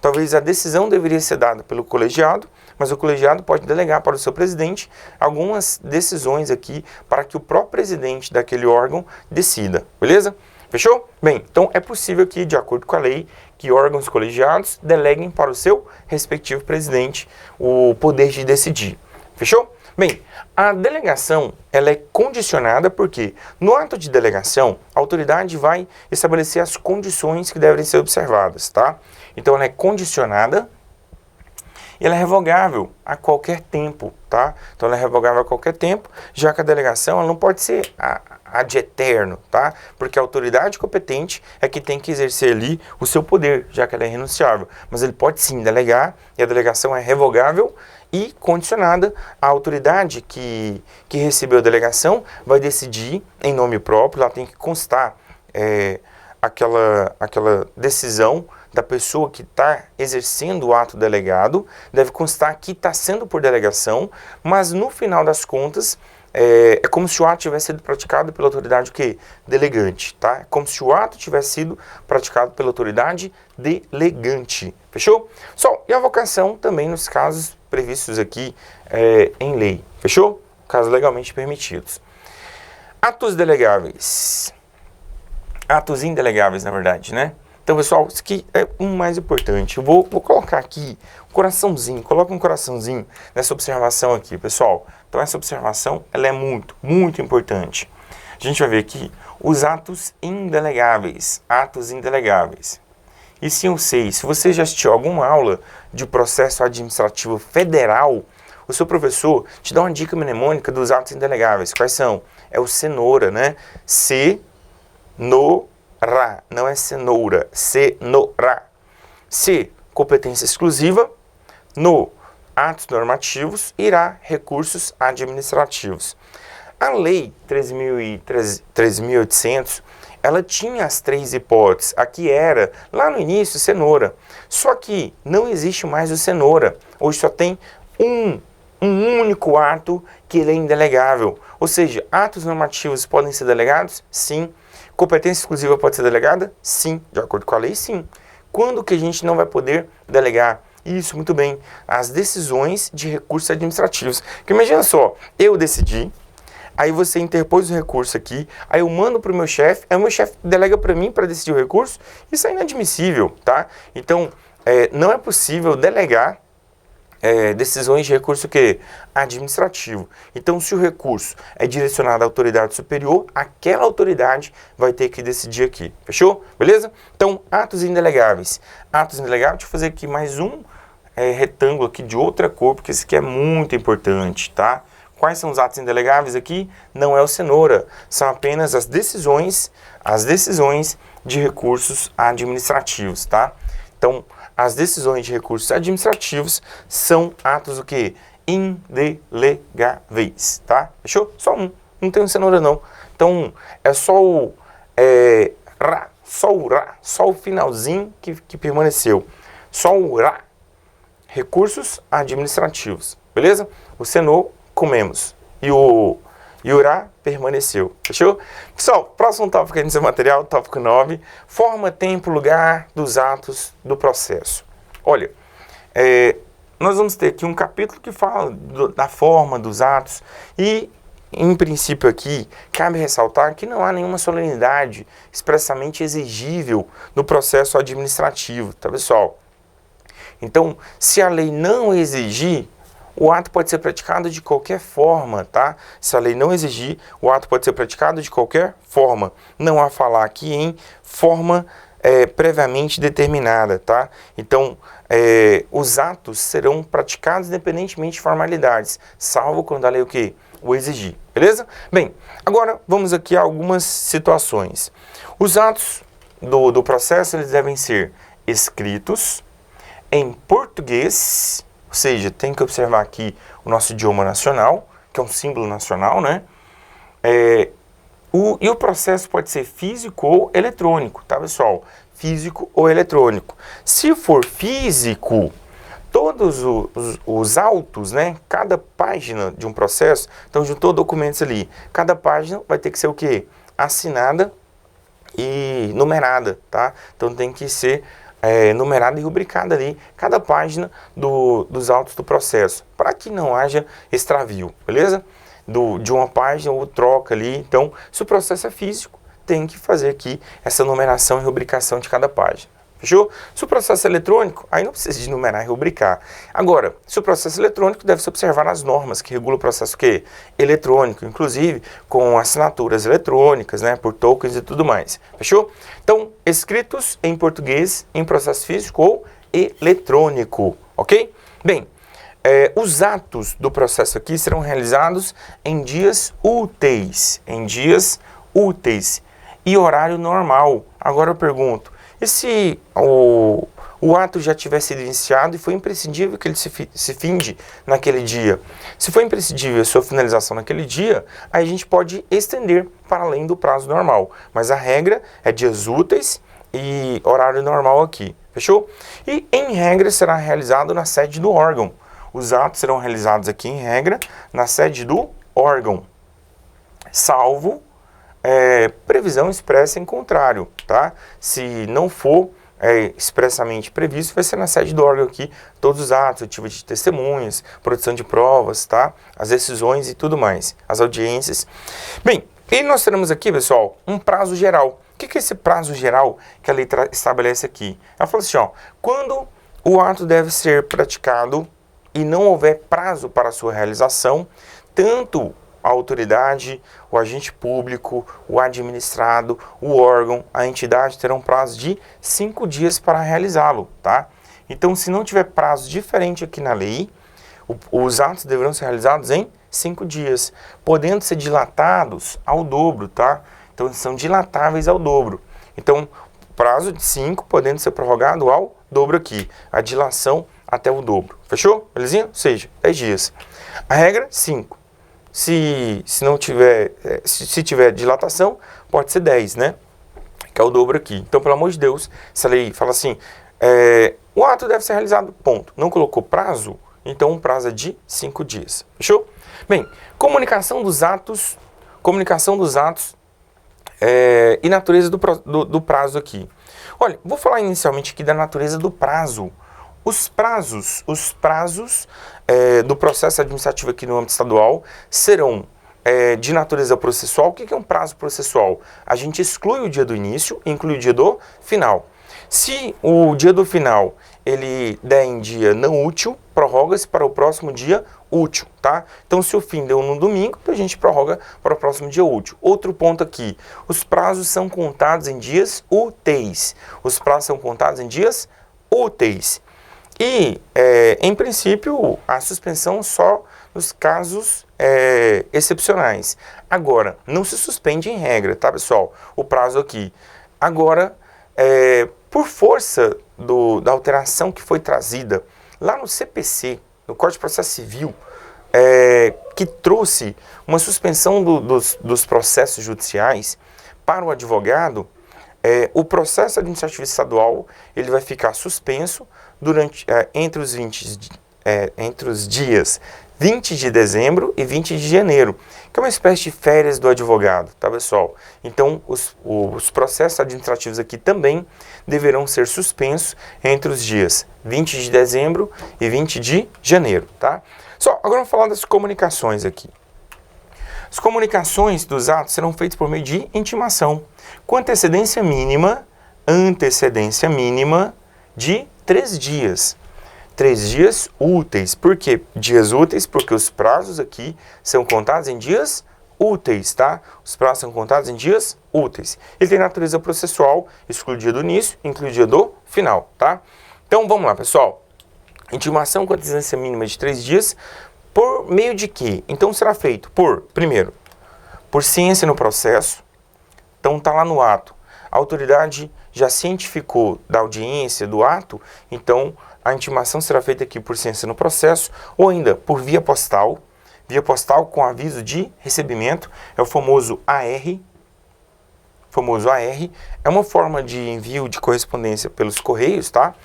talvez a decisão deveria ser dada pelo colegiado, mas o colegiado pode delegar para o seu presidente algumas decisões aqui para que o próprio presidente daquele órgão decida, beleza? Fechou? Bem, então é possível que, de acordo com a lei, que órgãos colegiados deleguem para o seu respectivo presidente o poder de decidir. Fechou? Bem, a delegação ela é condicionada porque no ato de delegação a autoridade vai estabelecer as condições que devem ser observadas, tá? Então ela é condicionada e ela é revogável a qualquer tempo, tá? Então ela é revogável a qualquer tempo, já que a delegação ela não pode ser ad eterno, tá? Porque a autoridade competente é que tem que exercer ali o seu poder, já que ela é irrenunciável. Mas ele pode sim delegar e a delegação é revogável e condicionada. A autoridade que recebeu a delegação vai decidir em nome próprio, ela tem que constar aquela decisão da pessoa que está exercendo o ato delegado, deve constar que está sendo por delegação, mas no final das contas, é como se o ato tivesse sido praticado pela autoridade delegante, tá? É como se o ato tivesse sido praticado pela autoridade delegante, fechou? E a avocação também nos casos previstos aqui em lei, fechou? Casos legalmente permitidos. Atos delegáveis. Atos indelegáveis, na verdade, né? Então, pessoal, isso aqui é o mais importante. Eu vou colocar aqui um coraçãozinho, coloca um coraçãozinho nessa observação aqui, pessoal. Então, essa observação, ela é muito, muito importante. A gente vai ver aqui os atos indelegáveis. Atos indelegáveis. E sim, eu sei, se você já assistiu alguma aula de processo administrativo federal, o seu professor te dá uma dica mnemônica dos atos indelegáveis. Quais são? É o cenoura, né? Não é cenoura, cenoura. C, competência exclusiva. No, atos normativos. Irá, recursos administrativos. A lei 3.800, ela tinha as três hipóteses. Aqui era, lá no início, cenoura. Só que não existe mais o cenoura. Hoje só tem um único ato que ele é indelegável. Ou seja, atos normativos podem ser delegados? Sim. Competência exclusiva pode ser delegada? Sim. De acordo com a lei, sim. Quando que a gente não vai poder delegar? Isso, muito bem. As decisões de recursos administrativos. Porque imagina só, eu decidi, aí você interpôs o recurso aqui, aí eu mando para o meu chefe, aí o meu chefe delega para mim para decidir o recurso. Isso é inadmissível, tá? Então, não é possível delegar decisões de recurso administrativo. Então, se o recurso é direcionado à autoridade superior, aquela autoridade vai ter que decidir aqui. Fechou? Beleza? Então, atos indelegáveis. Atos indelegáveis, deixa eu fazer aqui mais um retângulo aqui de outra cor, porque esse aqui é muito importante, tá? Quais são os atos indelegáveis aqui? Não é o cenoura, são apenas as decisões de recursos administrativos, tá? Então, as decisões de recursos administrativos são atos o quê? Indelegáveis, tá? Fechou? Só um, não tem um cenoura não. Então, é só o só o finalzinho que permaneceu. Só o rá. Recursos administrativos, beleza? O cenoura comemos e o rá permaneceu, fechou? Pessoal, próximo tópico aí no seu material, tópico 9, forma, tempo, lugar dos atos do processo. Olha, nós vamos ter aqui um capítulo que fala da forma dos atos e, em princípio aqui, cabe ressaltar que não há nenhuma solenidade expressamente exigível no processo administrativo, tá, pessoal? Então, se a lei não exigir, o ato pode ser praticado de qualquer forma, tá? Se a lei não exigir, o ato pode ser praticado de qualquer forma. Não há falar aqui em forma previamente determinada, tá? Então, os atos serão praticados independentemente de formalidades, salvo quando a lei o quê? O exigir, beleza? Bem, agora vamos aqui a algumas situações. Os atos do processo, eles devem ser escritos em português, ou seja, tem que observar aqui o nosso idioma nacional, que é um símbolo nacional, né? E o processo pode ser físico ou eletrônico, tá, pessoal? Físico ou eletrônico. Se for físico, todos os autos, né? Cada página de um processo, então juntou documentos ali. Cada página vai ter que ser o quê? Assinada e numerada, tá? Então tem que ser numerada e rubricada ali, cada página dos autos do processo, para que não haja extravio, beleza? De uma página ou troca ali. Então, se o processo é físico, tem que fazer aqui essa numeração e rubricação de cada página. Fechou? Se o processo é eletrônico, aí não precisa de numerar e rubricar. Agora, se o processo é eletrônico, deve-se observar as normas que regulam o processo quê? Eletrônico, inclusive com assinaturas eletrônicas, né, por tokens e tudo mais. Fechou? Então, escritos em português, em processo físico ou eletrônico, ok? Bem, os atos do processo aqui serão realizados em dias úteis, e horário normal. Agora eu pergunto, e se o ato já tiver sido iniciado e foi imprescindível que ele se finde naquele dia? Se foi imprescindível a sua finalização naquele dia, aí a gente pode estender para além do prazo normal. Mas a regra é dias úteis e horário normal aqui. Fechou? E, em regra, será realizado na sede do órgão. Os atos serão realizados aqui, em regra, na sede do órgão, salvo previsão expressa em contrário, tá? Se não for expressamente previsto, vai ser na sede do órgão aqui, todos os atos, ativa de testemunhas, produção de provas, tá? As decisões e tudo mais, as audiências. Bem, e nós teremos aqui, pessoal, um prazo geral. O que é esse prazo geral que a lei estabelece aqui? Ela fala assim, ó, quando o ato deve ser praticado e não houver prazo para sua realização, tanto a autoridade, o agente público, o administrado, o órgão, a entidade terão prazo de 5 dias para realizá-lo, tá? Então, se não tiver prazo diferente aqui na lei, os atos deverão ser realizados em 5 dias, podendo ser dilatados ao dobro, tá? Então, eles são dilatáveis ao dobro. Então, prazo de 5, podendo ser prorrogado ao dobro aqui, a dilação até o dobro. Fechou? Belezinha? Ou seja, 10 dias. A regra, 5. Se não tiver, se tiver dilatação, pode ser 10, né? Que é o dobro aqui. Então, pelo amor de Deus, essa lei fala assim, o ato deve ser realizado, ponto. Não colocou prazo, então o prazo é de 5 dias. Fechou? Bem, comunicação dos atos e natureza do prazo aqui. Olha, vou falar inicialmente aqui da natureza do prazo. Os prazos do processo administrativo aqui no âmbito estadual serão de natureza processual. O que é um prazo processual? A gente exclui o dia do início e inclui o dia do final. Se o dia do final ele der em dia não útil, prorroga-se para o próximo dia útil, tá? Então, se o fim deu no domingo, a gente prorroga para o próximo dia útil. Outro ponto aqui, os prazos são contados em dias úteis. Os prazos são contados em dias úteis. E, em princípio, a suspensão só nos casos excepcionais. Agora, não se suspende em regra, tá, pessoal? O prazo aqui. Agora, por força da alteração que foi trazida lá no CPC, no Código de Processo Civil, que trouxe uma suspensão dos processos judiciais para o advogado, o processo administrativo estadual ele vai ficar suspenso entre os dias 20 de dezembro e 20 de janeiro, que é uma espécie de férias do advogado, tá, pessoal? Então, os processos administrativos aqui também deverão ser suspensos entre os dias 20 de dezembro e 20 de janeiro, tá? Agora vamos falar das comunicações aqui. As comunicações dos atos serão feitas por meio de intimação, com antecedência mínima de 3 dias. 3 dias úteis. Por quê dias úteis? Porque os prazos aqui são contados em dias úteis, tá? Os prazos são contados em dias úteis. Ele tem natureza processual, exclui o dia do início, inclui o dia do final, tá? Então, vamos lá, pessoal. Intimação com antecedência mínima de 3 dias, por meio de quê? Então, será feito primeiro, por ciência no processo. Então, tá lá no ato. A autoridade já cientificou da audiência do ato, então a intimação será feita aqui por ciência no processo, ou ainda por via postal com aviso de recebimento, é o famoso AR. É uma forma de envio de correspondência pelos correios, tá?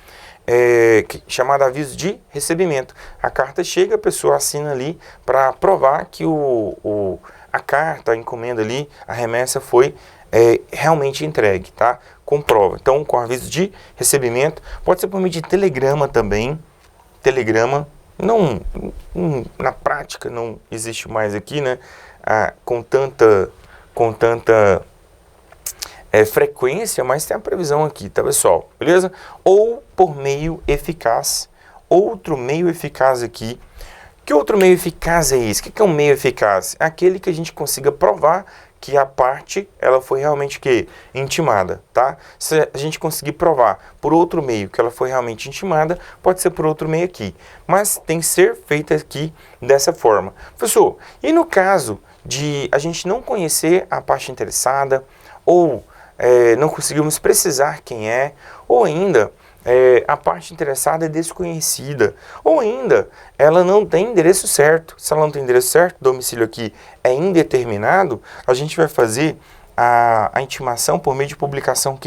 Chamada aviso de recebimento. A carta chega, a pessoa assina ali para provar que a carta, a encomenda ali, a remessa foi realmente entregue, tá? Comprova. Então, com aviso de recebimento, pode ser por meio de telegrama também. Telegrama, não, na prática não existe mais aqui, né? Com tanta frequência, mas tem a previsão aqui, tá, pessoal? Beleza? Ou por meio eficaz. Outro meio eficaz aqui. Que outro meio eficaz é esse? O que é um meio eficaz? É aquele que a gente consiga provar que a parte, ela foi realmente intimada, tá? Se a gente conseguir provar por outro meio que ela foi realmente intimada, pode ser por outro meio aqui. Mas tem que ser feita aqui dessa forma. Professor, e no caso de a gente não conhecer a parte interessada, ou não conseguimos precisar quem é, ou ainda a parte interessada é desconhecida, ou ainda ela não tem endereço certo. Se ela não tem endereço certo, o domicílio aqui é indeterminado, a gente vai fazer a intimação por meio de publicação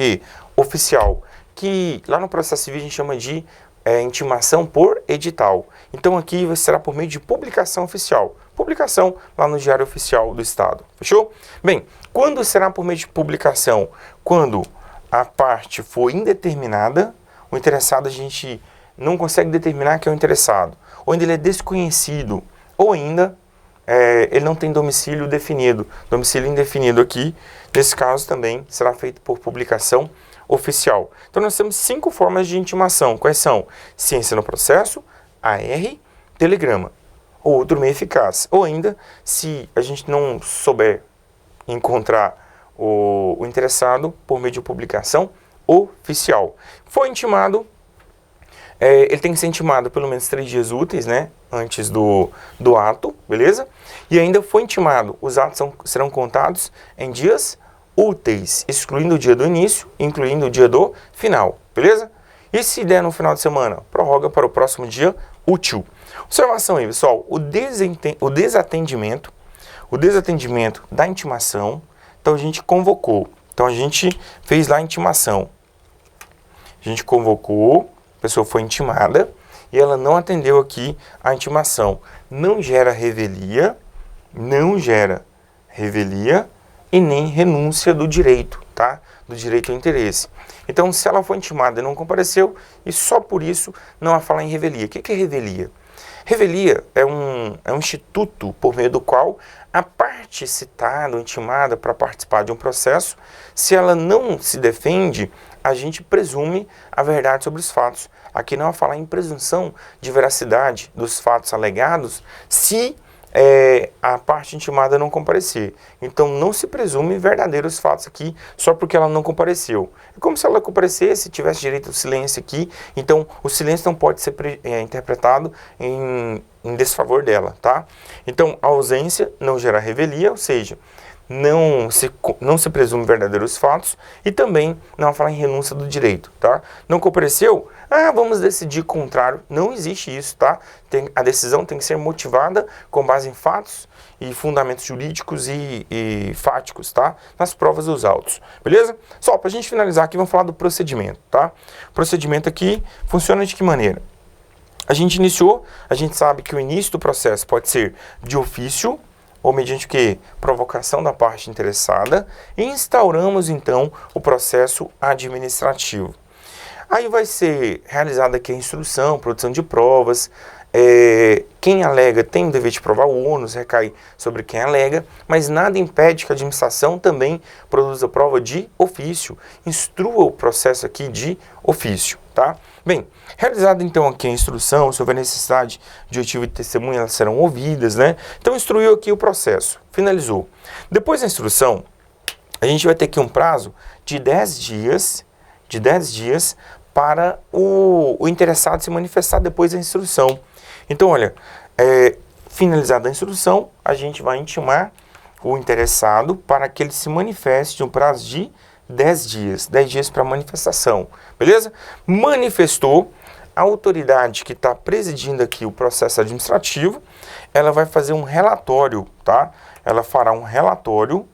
oficial, que lá no processo civil a gente chama de intimação por edital. Então aqui será por meio de publicação oficial. Publicação lá no Diário Oficial do Estado. Fechou? Bem, quando será por meio de publicação? Quando a parte for indeterminada, o interessado a gente não consegue determinar que é o interessado, ou ainda ele é desconhecido, ou ainda ele não tem domicílio definido, domicílio indefinido aqui. Nesse caso também será feito por publicação oficial. Então nós temos 5 formas de intimação. Quais são? Ciência no processo, AR, telegrama, ou outro meio eficaz. Ou ainda, se a gente não souber encontrar o interessado por meio de publicação oficial. Foi intimado, ele tem que ser intimado pelo menos 3 dias úteis, né, antes do ato, beleza? E ainda foi intimado, os atos serão contados em dias úteis, excluindo o dia do início, incluindo o dia do final, beleza? E se der no final de semana, prorroga para o próximo dia útil. Observação aí, pessoal, o desatendimento da intimação. Então a gente convocou, então a gente fez lá a intimação. A gente convocou, a pessoa foi intimada e ela não atendeu aqui a intimação. Não gera revelia e nem renúncia do direito, tá? Do direito ao interesse. Então, se ela foi intimada e não compareceu, e só por isso não há falar em revelia. O que é revelia? Revelia é um instituto por meio do qual a parte citada ou intimada para participar de um processo, se ela não se defende, a gente presume a verdade sobre os fatos. Aqui não há falar em presunção de veracidade dos fatos alegados se a parte intimada não comparecer. Então não se presume verdadeiros fatos aqui só porque ela não compareceu. É como se ela comparecesse, tivesse direito ao silêncio aqui, então o silêncio não pode ser interpretado em desfavor dela, tá? Então a ausência não gera revelia, ou seja, não se presume verdadeiros fatos e também não fala em renúncia do direito, tá? Não compareceu? Vamos decidir contrário. Não existe isso, tá? A decisão tem que ser motivada com base em fatos e fundamentos jurídicos e fáticos, tá? Nas provas dos autos, beleza? Só pra gente finalizar aqui, vamos falar do procedimento, tá? O procedimento aqui funciona de que maneira? A gente iniciou, a gente sabe que o início do processo pode ser de ofício, ou mediante o quê? Provocação da parte interessada, e instauramos então o processo administrativo. Aí vai ser realizada aqui a instrução, produção de provas, quem alega tem o dever de provar, o ônus recai sobre quem alega, mas nada impede que a administração também produza prova de ofício, instrua o processo aqui de ofício, tá? Bem, realizada então aqui a instrução, se houver necessidade de oitiva de testemunha, elas serão ouvidas, né? Então, instruiu aqui o processo, finalizou. Depois da instrução, a gente vai ter aqui um prazo de 10 dias, para o interessado se manifestar depois da instrução. Então, olha, finalizada a instrução, a gente vai intimar o interessado para que ele se manifeste um prazo de 10 dias para manifestação, beleza? Manifestou, a autoridade que está presidindo aqui o processo administrativo, ela vai fazer um relatório, tá? Ela fará um relatório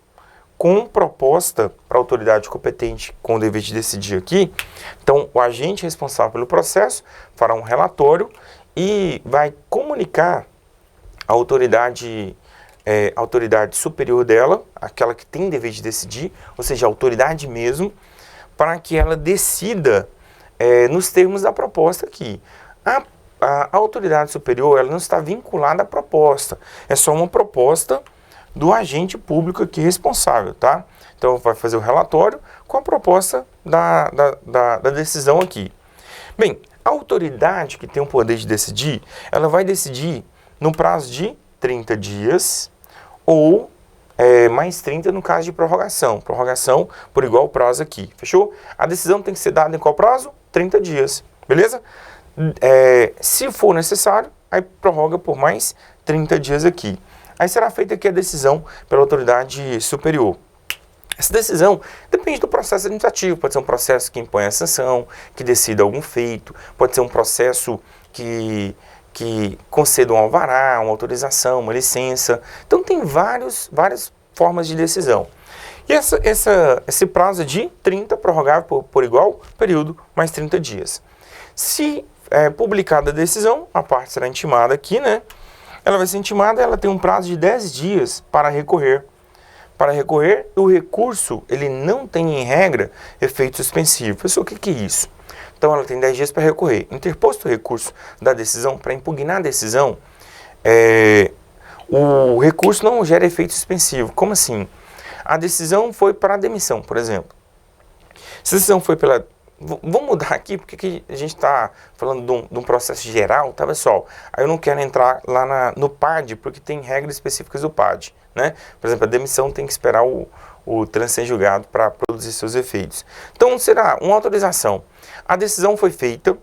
com proposta para a autoridade competente com o dever de decidir aqui. Então, o agente responsável pelo processo fará um relatório e vai comunicar a autoridade superior dela, aquela que tem dever de decidir, ou seja, a autoridade mesmo, para que ela decida nos termos da proposta aqui. A autoridade superior, ela não está vinculada à proposta, é só uma proposta do agente público aqui responsável, tá? Então, vai fazer o relatório com a proposta da decisão aqui. Bem, a autoridade que tem o poder de decidir, ela vai decidir no prazo de 30 dias ou mais 30 no caso de prorrogação. Prorrogação por igual prazo aqui, fechou? A decisão tem que ser dada em qual prazo? 30 dias, beleza? Se for necessário, aí prorroga por mais 30 dias aqui. Aí será feita aqui a decisão pela autoridade superior. Essa decisão depende do processo administrativo, pode ser um processo que impõe a sanção, que decida algum feito, pode ser um processo que conceda um alvará, uma autorização, uma licença. Então tem várias formas de decisão. E esse prazo é de 30, prorrogável por igual período, mais 30 dias. Se publicada a decisão, a parte será intimada aqui, né? Ela vai ser intimada, ela tem um prazo de 10 dias para recorrer. Para recorrer, o recurso, ele não tem, em regra, efeito suspensivo. Pessoal, o que é isso? Então, ela tem 10 dias para recorrer. Interposto o recurso da decisão, para impugnar a decisão, o recurso não gera efeito suspensivo. Como assim? A decisão foi para a demissão, por exemplo. Se a decisão foi pela... Vamos mudar aqui, porque aqui a gente está falando de um processo geral, tá, pessoal? Aí eu não quero entrar lá no PAD, porque tem regras específicas do PAD, né? Por exemplo, a demissão tem que esperar o trânsito ser julgado para produzir seus efeitos. Então, será uma autorização. A decisão foi feita,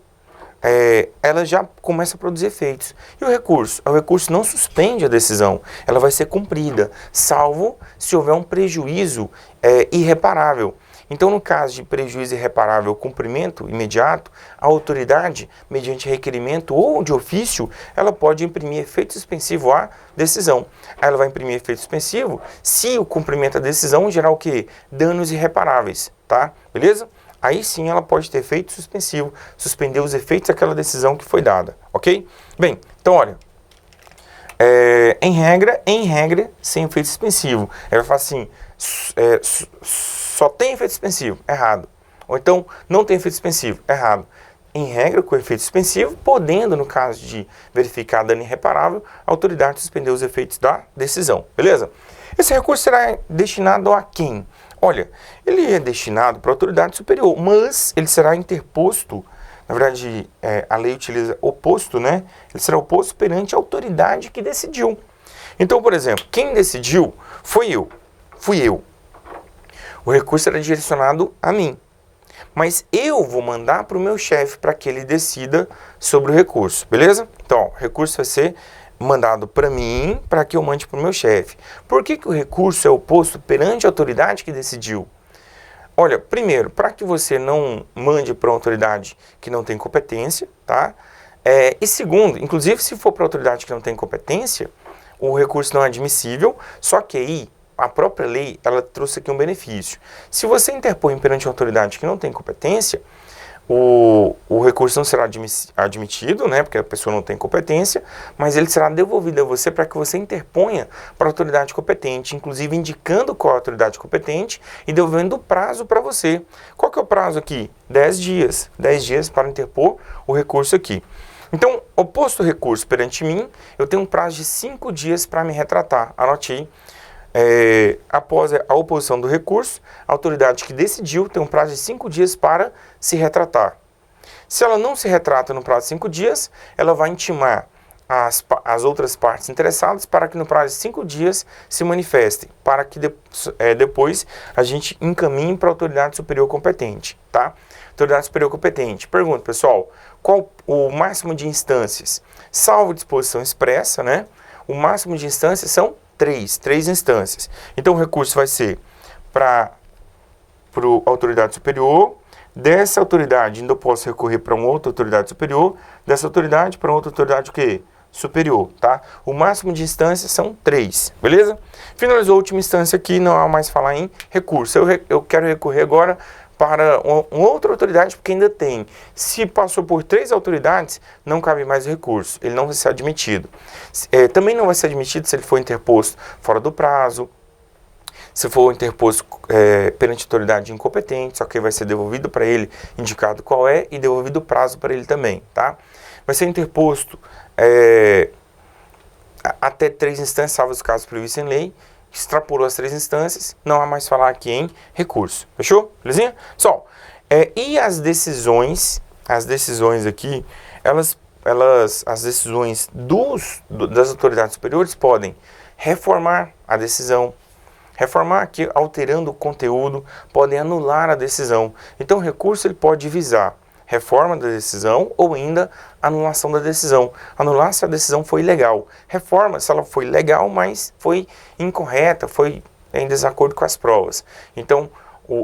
ela já começa a produzir efeitos. E o recurso? O recurso não suspende a decisão, ela vai ser cumprida, salvo se houver um prejuízo irreparável. Então, no caso de prejuízo irreparável, cumprimento imediato, a autoridade, mediante requerimento ou de ofício, ela pode imprimir efeito suspensivo à decisão. Aí ela vai imprimir efeito suspensivo se o cumprimento da decisão gerar o quê? Danos irreparáveis, tá? Beleza? Aí sim ela pode ter efeito suspensivo, suspender os efeitos daquela decisão que foi dada, ok? Bem, então olha, em regra, sem efeito suspensivo. Ela fala assim, só tem efeito suspensivo, errado. Ou então, não tem efeito suspensivo, errado. Em regra, com efeito suspensivo, podendo, no caso de verificar dano irreparável, a autoridade suspender os efeitos da decisão, beleza? Esse recurso será destinado a quem? Olha, ele é destinado para a autoridade superior, mas ele será interposto, na verdade, a lei utiliza oposto, né? Ele será oposto perante a autoridade que decidiu. Então, por exemplo, quem decidiu fui eu. O recurso será direcionado a mim. Mas eu vou mandar para o meu chefe para que ele decida sobre o recurso, beleza? Então, o recurso vai ser mandado para mim para que eu mande para o meu chefe. Por que o recurso é oposto perante a autoridade que decidiu? Olha, primeiro, para que você não mande para uma autoridade que não tem competência, tá? E segundo, inclusive se for para a autoridade que não tem competência, o recurso não é admissível, só que aí a própria lei, ela trouxe aqui um benefício. Se você interpõe perante uma autoridade que não tem competência, o recurso não será admitido, né, porque a pessoa não tem competência, mas ele será devolvido a você para que você interponha para a autoridade competente, inclusive indicando qual é a autoridade competente e devolvendo o prazo para você. Qual que é o prazo aqui? 10 dias. 10 dias para interpor o recurso aqui. Então, oposto recurso perante mim, eu tenho um prazo de 5 dias para me retratar. Anote aí. Após a oposição do recurso, a autoridade que decidiu tem um prazo de 5 dias para se retratar. Se ela não se retrata no prazo de 5 dias, ela vai intimar as outras partes interessadas para que no prazo de 5 dias se manifestem, para que depois a gente encaminhe para a autoridade superior competente, tá? Autoridade superior competente. Pergunta, pessoal, qual o máximo de instâncias? Salvo disposição expressa, né? O máximo de instâncias são 3 instâncias. Então o recurso vai ser para a autoridade superior. Dessa autoridade ainda eu posso recorrer para uma outra autoridade superior. Dessa autoridade para outra autoridade o quê? Superior, tá? O máximo de instâncias são 3, beleza? Finalizou a última instância aqui, não há mais falar em recurso. Eu quero recorrer agora para uma outra autoridade, porque ainda tem. Se passou por 3 autoridades, não cabe mais o recurso, ele não vai ser admitido. Também não vai ser admitido se ele for interposto fora do prazo, se for interposto perante autoridade incompetente, só que vai ser devolvido para ele, indicado qual é, e devolvido o prazo para ele também, tá? Vai ser interposto até 3 instâncias, salvo os casos previstos em lei. Extrapolou as 3 instâncias, não há mais falar aqui em recurso. Fechou? Belezinha? Pessoal, e as decisões aqui, as decisões das autoridades superiores podem reformar a decisão, reformar aqui alterando o conteúdo, podem anular a decisão. Então o recurso ele pode visar reforma da decisão ou ainda anulação da decisão. Anular se a decisão foi ilegal. Reforma se ela foi legal, mas foi incorreta, foi em desacordo com as provas. Então,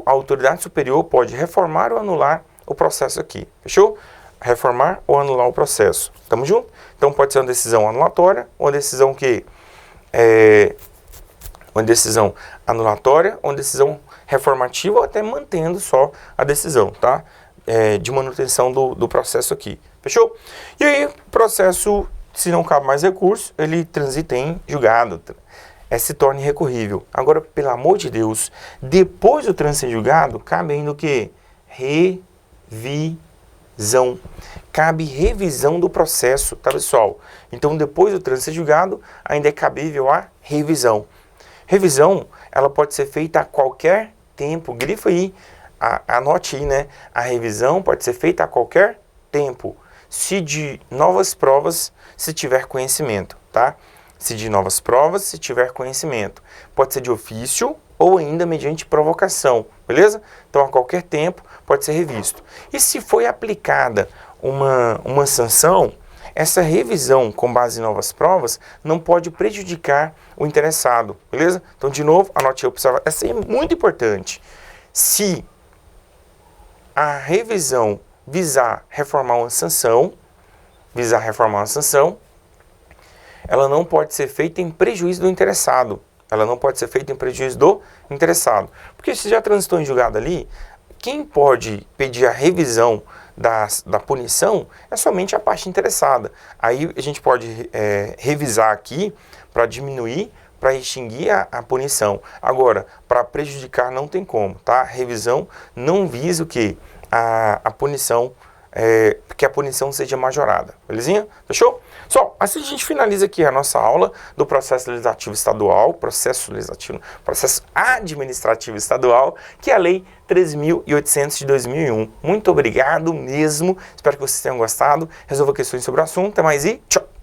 a autoridade superior pode reformar ou anular o processo aqui. Fechou? Reformar ou anular o processo. Tamo junto? Então, pode ser uma decisão anulatória, uma decisão que uma decisão anulatória, uma decisão reformativa ou até mantendo só a decisão, tá? De manutenção do processo aqui. Fechou? E aí, o processo, se não cabe mais recurso, ele transita em julgado, se torna irrecorrível. Agora, pelo amor de Deus, depois do trânsito em julgado, cabe ainda o quê? Revisão. Cabe revisão do processo, tá, pessoal? Então, depois do trânsito em julgado, ainda é cabível a revisão. Revisão, ela pode ser feita a qualquer tempo. Grifa aí. Anote aí, né? A revisão pode ser feita a qualquer tempo, se de novas provas, se tiver conhecimento, tá? Se de novas provas, se tiver conhecimento. Pode ser de ofício ou ainda mediante provocação, beleza? Então, a qualquer tempo pode ser revisto. E se foi aplicada uma sanção, essa revisão com base em novas provas não pode prejudicar o interessado, beleza? Então, de novo, anote aí, essa é muito importante. Se a revisão visar reformar uma sanção, ela não pode ser feita em prejuízo do interessado. Ela não pode ser feita em prejuízo do interessado. Porque se já transitou em julgado ali, quem pode pedir a revisão da punição é somente a parte interessada. Aí a gente pode revisar aqui para diminuir, para extinguir a punição. Agora, para prejudicar não tem como, tá? A revisão não visa o quê? A punição, que a punição seja majorada, belezinha? Fechou? Só, assim a gente finaliza aqui a nossa aula do processo legislativo estadual, processo administrativo estadual, que é a Lei 13.800 de 2001. Muito obrigado mesmo, espero que vocês tenham gostado, resolva questões sobre o assunto, até mais e tchau!